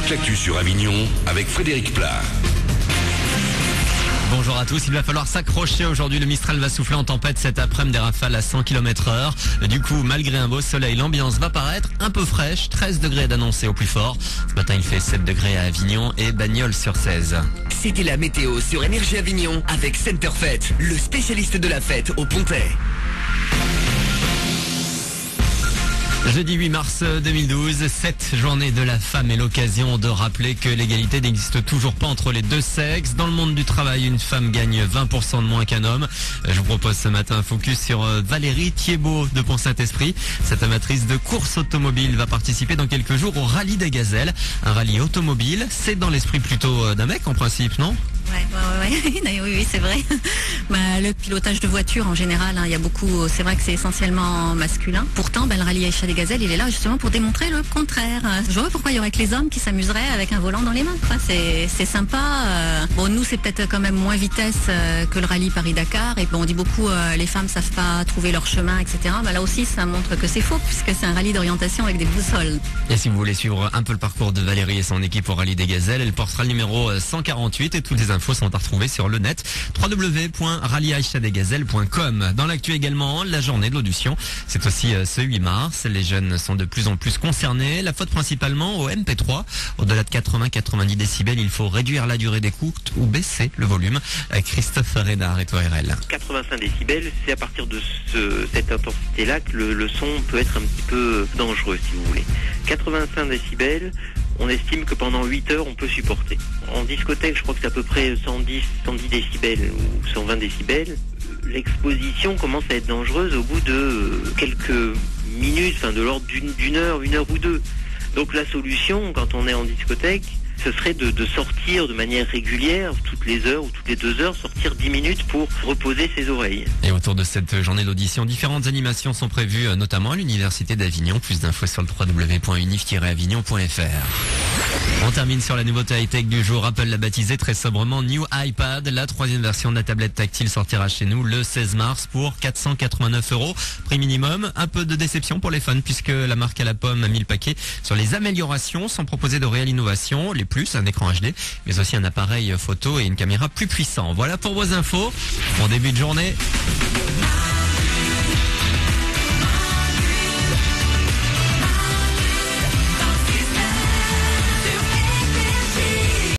toute l'actu sur Avignon avec Frédéric Plat. Bonjour à tous, il va falloir s'accrocher aujourd'hui. Le Mistral va souffler en tempête cet après-midi, des rafales à 100 km/h. Du coup, malgré un beau soleil, l'ambiance va paraître un peu fraîche. 13 degrés d'annoncé au plus fort. Ce matin, il fait 7 degrés à Avignon et Bagnols-sur-Cèze. C'était la météo sur Énergie Avignon avec Centerfait, le spécialiste de la fête au Pontet. Jeudi 8 mars 2012, cette journée de la femme est l'occasion de rappeler que l'égalité n'existe toujours pas entre les deux sexes. Dans le monde du travail, une femme gagne 20% de moins qu'un homme. Je vous propose ce matin un focus sur Valérie Thiebaud de Pont-Saint-Esprit. Cette amatrice de course automobile va participer dans quelques jours au Rallye des Gazelles. Un rallye automobile, c'est dans l'esprit plutôt d'un mec en principe, non ? Ouais. Oui, c'est vrai. Le pilotage de voiture en général, il y a beaucoup, c'est vrai que c'est essentiellement masculin. Pourtant, le rallye Aïcha des Gazelles, il est là justement pour démontrer le contraire. Je vois pas pourquoi il y aurait que les hommes qui s'amuseraient avec un volant dans les mains. C'est sympa. Bon, nous, c'est peut-être quand même moins vitesse que le rallye Paris-Dakar. Et bon, on dit beaucoup, les femmes savent pas trouver leur chemin, etc. Là aussi, ça montre que c'est faux puisque c'est un rallye d'orientation avec des boussoles. Et si vous voulez suivre un peu le parcours de Valérie et son équipe au Rallye des Gazelles, elle portera le numéro 148 et toutes les infos sont à retrouver sur le net www.rallyeaïchadesgazelles.com. Dans l'actu également, la journée de l'audition. C'est aussi ce 8 mars. Les jeunes sont de plus en plus concernés. La faute principalement au MP3. Au-delà de 80-90 décibels, il faut réduire la durée d'écoute ou baisser le volume. Christophe Renard et toi RL. 85 décibels, c'est à partir de cette intensité-là que le son peut être un petit peu dangereux, si vous voulez. 85 décibels, on estime que pendant 8 heures, on peut supporter. En discothèque, je crois que c'est à peu près 110 décibels ou 120 décibels. L'exposition commence à être dangereuse au bout de quelques minutes, de l'ordre d'une heure, 1 heure ou 2. Donc la solution, quand on est en discothèque, ce serait de sortir de manière régulière, toutes les heures ou toutes les 2 heures, sortir 10 minutes pour reposer ses oreilles. Et autour de cette journée d'audition, différentes animations sont prévues, notamment à l'Université d'Avignon. Plus d'infos sur le www.unif-avignon.fr. On termine sur la nouveauté high-tech du jour. Apple l'a baptisé très sobrement New iPad. La 3e version de la tablette tactile sortira chez nous le 16 mars pour 489 €. Prix minimum, un peu de déception pour les fans puisque la marque à la pomme a mis le paquet sur les améliorations sans proposer de réelle innovation. Les plus, un écran HD, mais aussi un appareil photo et une caméra plus puissant. Voilà pour vos infos. Bon début de journée.